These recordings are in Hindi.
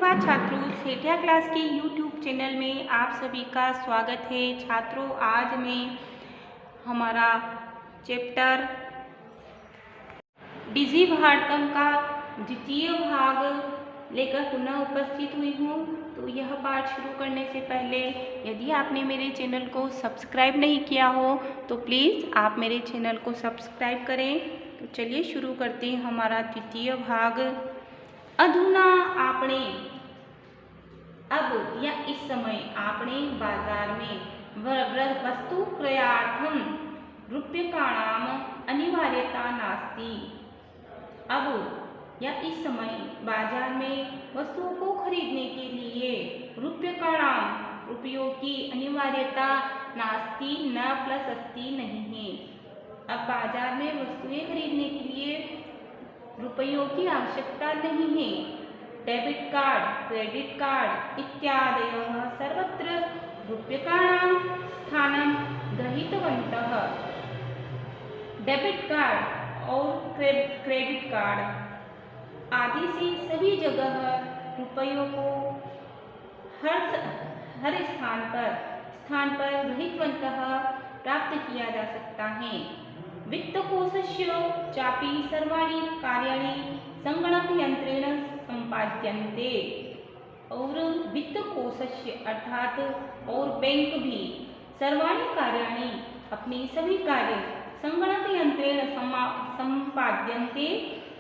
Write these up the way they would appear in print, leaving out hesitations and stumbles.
सुप्रभात छात्रों, सेठिया क्लास के YouTube चैनल में आप सभी का स्वागत है। छात्रों, आज मैं हमारा चैप्टर डिजी भारतम का द्वितीय भाग लेकर पुनः उपस्थित हुई हूँ। तो यह पाठ शुरू करने से पहले यदि आपने मेरे चैनल को सब्सक्राइब नहीं किया हो तो प्लीज़ आप मेरे चैनल को सब्सक्राइब करें। तो चलिए शुरू करते हैं हमारा द्वितीय भाग। अधुना आपने, अब या इस समय आपने बाजार में वस्तु क्रयार्थम रूप्यकाणाम अनिवार्यता नास्ति। अब या इस समय बाजार में वस्तुओं को खरीदने के लिए रूप्यकाणाम रुपयों की अनिवार्यता नास्ति न प्लस अस्ति नहीं है। अब बाजार में वस्तुएं खरीदने के लिए रुपयों की आवश्यकता नहीं है। डेबिट कार्ड, क्रेडिट कार्ड इत्यादयः सर्वत्र रूप्यकाणां स्थानं गृहीतवन्तः। डेबिट कार्ड और क्रेडिट कार्ड आदि से सभी जगह रुपयों को हर स्थान पर गृहीतवन्तः प्राप्त किया जा सकता है। वित्तकोशस्य चापि सर्वाणि कार्याणि संगणकयंत्रेण संपाद्यन्ते। और वित्तकोशस्य अर्थात और बैंक भी सर्वाणि कार्याणि अपने सभी कार्य संगणकयंत्रेण संपाद्यन्ते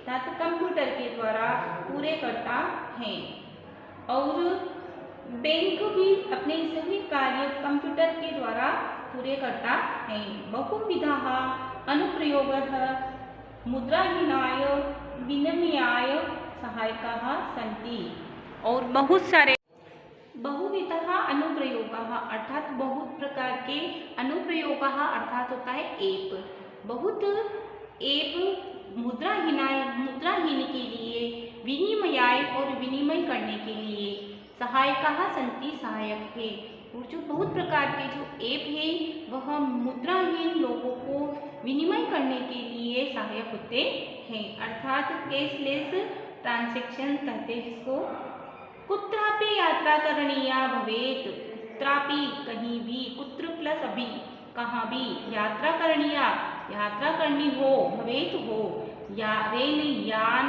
अर्थात कंप्यूटर के द्वारा पूरे करता है। और बैंक भी अपने सभी कार्य कंप्यूटर के द्वारा पूरे करता है। बहुविधाः अनुप्रयोगः मुद्राहीनाय विनिमयाय सहायकाः सन्ति। और बहुत सारे बहुविधः अनुप्रयोगः अर्थात बहुत प्रकार के अनुप्रयोगः अर्थात होता है ऐप। बहुत ऐप मुद्राहीन के लिए विनिमयाय और विनिमय करने के लिए सहायकाः सन्ति सहायक है। और जो बहुत प्रकार के जो ऐप है वह मुद्राहीन लोगों को विनिमय करने के लिए सहायक होते हैं अर्थात कैशलेस ट्रांजैक्शन कहते हैं इसको। कुत्रापि यात्रा करणीया भवेत्, कुत्रापि कहीं भी, कुत्र प्लस अभी, कहाँ भी, यात्रा करणीया यात्रा करनी हो, भवेत् हो, या रेल यान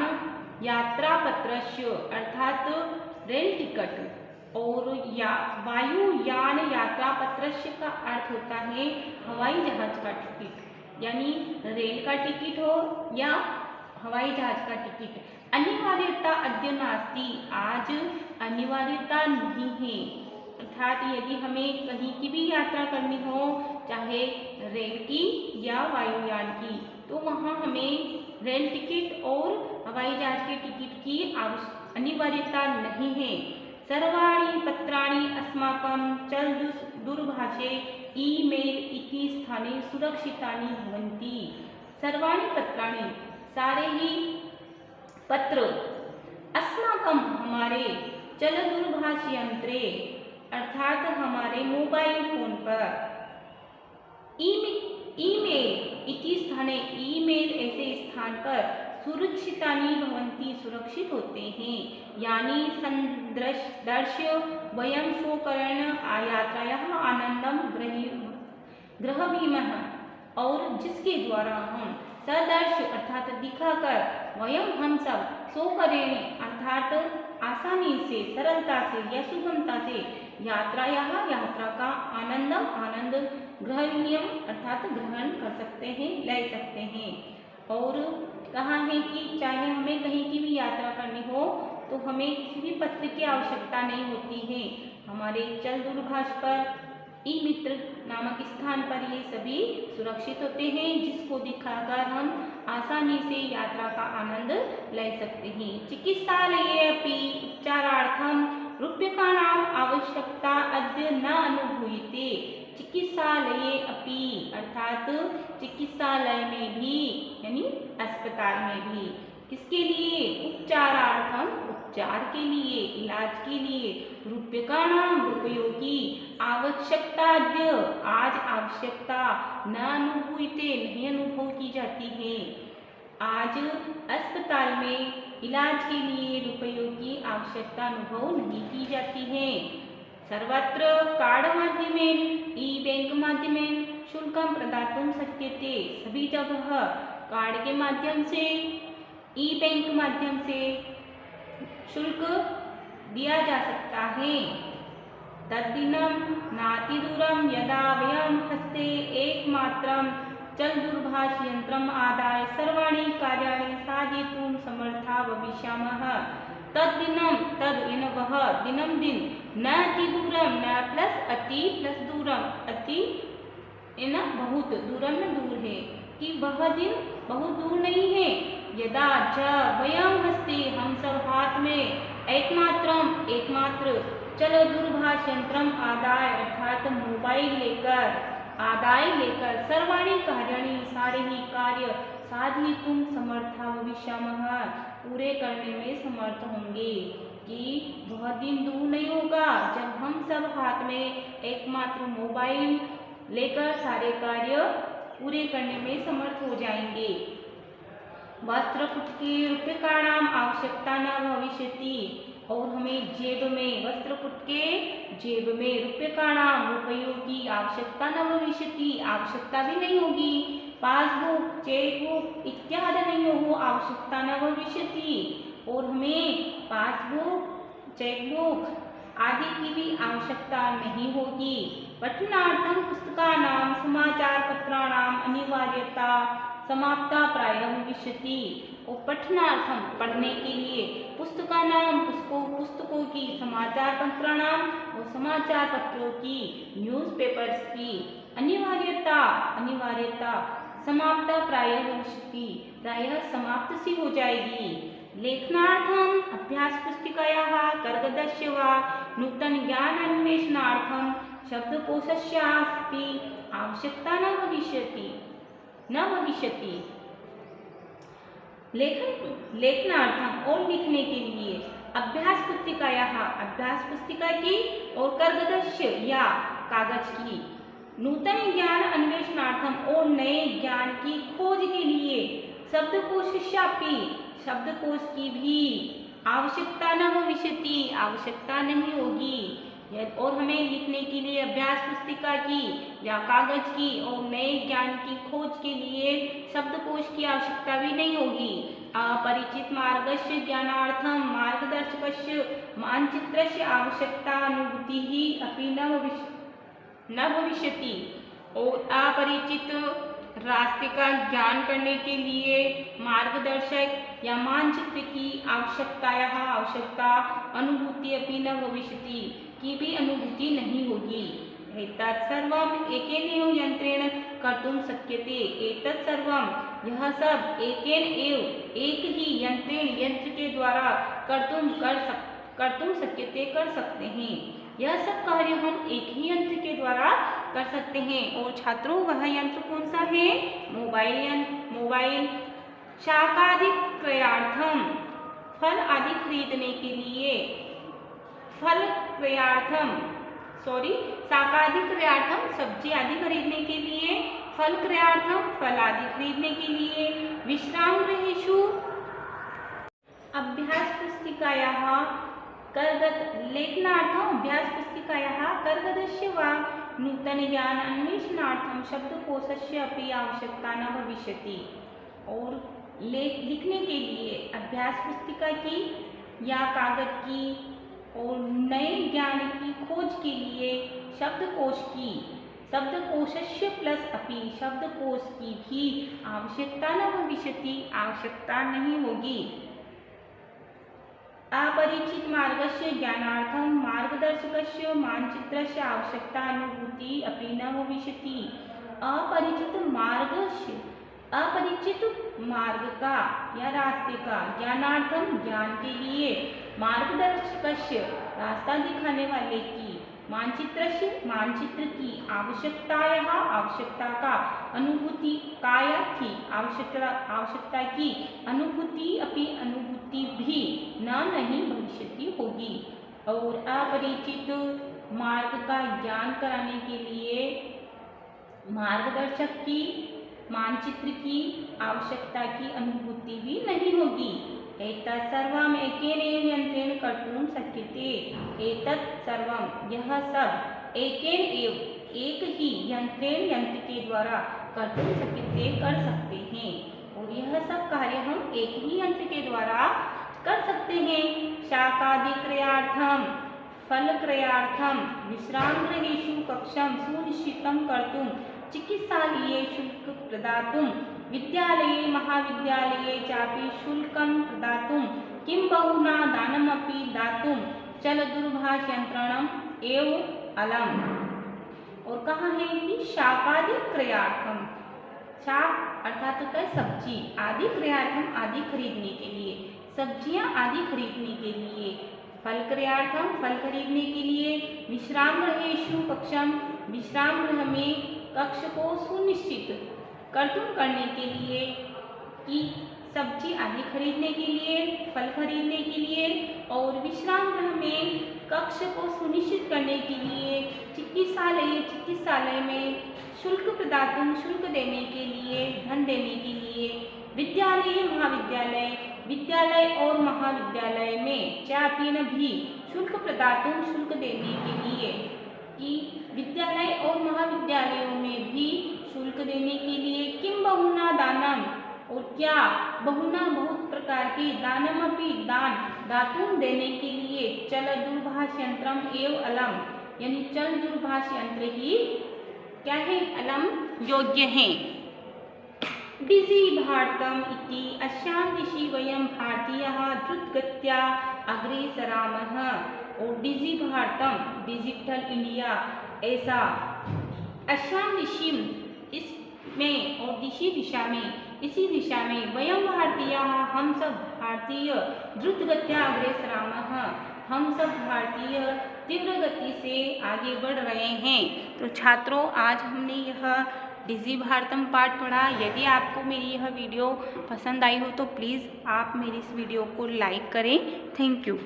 यात्रा पत्रस्य अर्थात रेल टिकट और या वायुयान यात्रा पत्रस्य का अर्थ होता है हवाई जहाज का टिकट, यानी रेल का टिकट हो या हवाई जहाज का टिकट। अनिवार्यता अद्य नास्ति, आज अनिवार्यता नहीं है। अर्थात यदि हमें कहीं की भी यात्रा करनी हो, चाहे रेल की या वायुयान की, तो वहाँ हमें रेल टिकट और हवाई जहाज के टिकट की अनिवार्यता नहीं है। सर्वाणि पत्राणि अस्माकं चलदूरभाषे ईमेल इति स्थाने सुरक्षितानि भवन्ति। सर्वाणि पत्राणि सारे ही पत्र अस्माकं हमारे चलदूरभाष यंत्रे अर्थात हमारे मोबाइल फोन पर ईमेल इति स्थाने ईमेल ऐसे स्थान पर सुरक्षितानि भवन्ति सुरक्षित होते हैं। यानी संदर्श्य वयं स्वकरण यात्रायाः आनंदम ग्रहभीमः। और जिसके द्वारा हम सदर्श अर्थात दिखाकर वयम हम सब स्वकरण अर्थात आसानी से, सरलता से या सुगमता से यात्रा का आनंद ग्रहणीयम अर्थात ग्रहण कर सकते हैं, ले सकते हैं। और कहा है कि चाहे हमें कहीं की भी यात्रा करनी हो तो हमें किसी भी पत्र की आवश्यकता नहीं होती है। हमारे चल दूरभाष पर ई मित्र नामक स्थान पर ये सभी सुरक्षित होते हैं, जिसको दिखाकर हम आसानी से यात्रा का आनंद ले सकते हैं। चिकित्सालये अपि उपचारार्थम रूप्यकाणाम आवश्यकता अद्य न अनुभूयते। चिकित्सालये अपि अर्थात चिकित्सालय में भी यानी अस्पताल में भी, किसके लिए? उपचारार्थम उपचार के लिए, इलाज के लिए, रूप्यकाणाम रुपयों की आवश्यकता आज आवश्यकता न अनुभूयते नहीं अनुभव की जाती है। आज अस्पताल में इलाज के लिए रुपयों की आवश्यकता अनुभव नहीं की जाती है। सर्वत्र कार्ड माध्यमेन ई बैंक माध्यमेन शुल्कं प्रदातुं शक्यते। सभी जगह कार्ड के माध्यम से, ई बैंक माध्यम से शुल्क दिया जा सकता है। तद्दिनं नातिदूरं यदा वयं हस्ते एकमात्रं चलदूरभाषयन्त्रम् आदाय सर्वाणि कार्याणि साधयितुं समर्थाः भविष्यामः। तद्दिनं तद् वह दिनं दिन न अतिदूरं न प्लस अति प्लस दूरम अति बहुत दूरम में दूर है कि वह दिन बहुत दूर नहीं है। यदा जब वयं हस्ते हम सब हाथ में एकमात्र चल दूरभाष यंत्रम आदाय अर्थात मोबाइल लेकर सर्वाणी कार्याणि सारे ही कार्य साधयितुं समर्था भविष्यामः पूरे करने में समर्थ होंगे। कि वह दिन दूर नहीं होगा जब हम सब हाथ में एकमात्र मोबाइल लेकर सारे कार्य पूरे करने में समर्थ हो जाएंगे। वस्त्रपुटके रूप्यकाणाम आवश्यकता न भविष्यति। और हमें जेब में वस्त्रपुटके जेब में रूप्यकाणाम रुपयों की आवश्यकता न भविष्यति आवश्यकता भी नहीं होगी। पासबुक चेकबुक इत्यादि नहीं हो आवश्यकता न भविष्यति। और हमें पासबुक चेकबुक आदि की भी आवश्यकता नहीं होगी। पठनार्थं पुस्तकानां समाचारपत्राणां अनिवार्यता समाप्ता प्रायः भविष्यति। और पठनार्थम पढ़ने के लिए पुस्तकों की समाचार पत्राणाम और समाचार पत्रों की न्यूज़पेपर्स की अनिवार्यता समाप्ता प्रायः भविष्यति प्रायः समाप्त सी हो जाएगी। लेखनार्थम अभ्यास पुस्तिकायाः कर्गदस्य वा नूतन ज्ञान अन्वेषणार्थम शब्दकोशस्यापि आवश्यकता न भविष्यति। लेखनार्थम और लिखने के लिए अभ्यास पुस्तिका की और कर्गदस्य या कागज की नूतन ज्ञान अन्वेषणार्थम और नए ज्ञान की खोज के लिए शब्दकोशस्यापि शब्दकोश की भी आवश्यकता न भविष्यति आवश्यकता नहीं होगी। और हमें लिखने के लिए अभ्यास पुस्तिका की या कागज की और नए ज्ञान की खोज के लिए शब्दकोश की आवश्यकता भी नहीं होगी। अपरिचित मार्गस्य ज्ञानार्थम मार्गदर्शकस्य मानचित्रस्य आवश्यकता अनुभूति ही अपि न भविष्यति। और अपरिचित रास्ते का ज्ञान करने के लिए मार्गदर्शक या मानचित्र की आवश्यकता अनुभूति अपि न भविष्यति की भी अनुभूति नहीं होगी। एतत् सर्वम् एकेनैव यंत्रेण कर्तुं शक्यते। एतत् सर्वम् यह सब एक ही यंत्र के द्वारा कर्तुं शक्यते कर सकते हैं। यह सब कार्य हम एक ही यंत्र के द्वारा कर सकते हैं। और छात्रों वह यंत्र कौन सा है? मोबाइल। शाकादि क्रयार्थम फल आदि खरीदने के लिए शाकादि क्रयार्थम सब्जी आदि खरीदने के लिए फल क्रयार्थम फल आदि खरीदने के लिए विश्राम गृहेषु अभ्यास पुस्तिकायाः लेखनार्थम अभ्यास पुस्तिकायाः कर्गदस्य वा नूतन ज्ञान अन्वेषणार्थम शब्दकोशस्य अपि आवश्यकता न भविष्यति। और लिखने के लिए अभ्यास पुस्तिका की या कागज की और नए ज्ञान की खोज के लिए शब्दकोशस्य प्लस अपि शब्दकोश की भी आवश्यकता न भविष्यति आवश्यकता नहीं होगी। अपरिचित मार्गस्य ज्ञानार्थम मार्गदर्शकस्य मानचित्रस्य आवश्यकता अनुभूति अपि न भविष्यति। अपरिचित मार्ग का या रास्ते का ज्ञानार्थम ज्ञान के लिए मार्गदर्शकस्य रास्ता दिखाने वाले की मानचित्र की आवश्यकता का अनुभूति आवश्यकता की अनुभूति भी नहीं भविष्यति होगी। और अपरिचित मार्ग का ज्ञान कराने के लिए मार्गदर्शक की मानचित्र की आवश्यकता की अनुभूति भी नहीं होगी। एतत् सर्वम् एकेनैव यन्त्रेण कर्तुं शक्यते। एतत् सर्वं यह सब एकेन एव एक ही यंत्र के द्वारा कर्तुं शक्यते कर सकते हैं। और यह सब कार्य हम एक ही यंत्र के द्वारा कर सकते हैं। शाकादि क्रयार्थम फलक्रयार्थम विश्रामगृहेषु कक्षं सुनिश्चितं कर्तुं चिकित्सालये शुल्क प्रदातुं विद्यालये महाविद्यालये चापि शुल्कं प्रदातुं किं बहुना दानमपि दातुं चलदूरभाषयन्त्राणाम् एव अलम्। और कहाँ है कि शाकादि क्रयार्थम, शाक अर्थात होता है सब्जी, आदि क्रयार्थम आदि खरीदने के लिए, सब्जियां आदि खरीदने के लिए, फल क्रयार्थम फल खरीदने के लिए, विश्राम गृहेषु कक्षम विश्राम गृह में कक्ष को सुनिश्चित कर्तुं करने के लिए, कि सब्जी आदि खरीदने के लिए, फल खरीदने के लिए, और विश्राम गृह में कक्ष को सुनिश्चित करने के लिए, चिकित्सालय में शुल्क प्रदातुं शुल्क देने के लिए, धन देने के लिए, विद्यालय महाविद्यालय विद्यालय और महाविद्यालय में चापि न भी शुल्क प्रदातुं शुल्क देने के लिए, कि विद्यालय और महाविद्यालयों में भी शुल्क देने के लिए, किम बहुना दानम और क्या बहुना बहुत प्रकार के, दानमपि दान दातुं देने के लिए, चल दूरभाष यंत्रम एव अलम यानी चल दूरभाष यंत्र ही क्या है, अलम योग्य है। डिजि भारतम इति अस्यां दिशि वयं भारतीयाः द्रुतगत्या अग्रेसरामः। और डिजि भारतम डिजिटल इंडिया ऐसा, अस्यां दिशि इसमें और दिशा में इसी दिशा में, वयं भारतीयाः हम सब भारतीय द्रुतगत्या अग्रेसरामः हम सब भारतीय तीव्र गति से आगे बढ़ रहे हैं। तो छात्रों, आज हमने यह डिजि भारतम पाठ पढ़ा। यदि आपको मेरी यह वीडियो पसंद आई हो तो प्लीज़ आप मेरी इस वीडियो को लाइक करें। Thank you.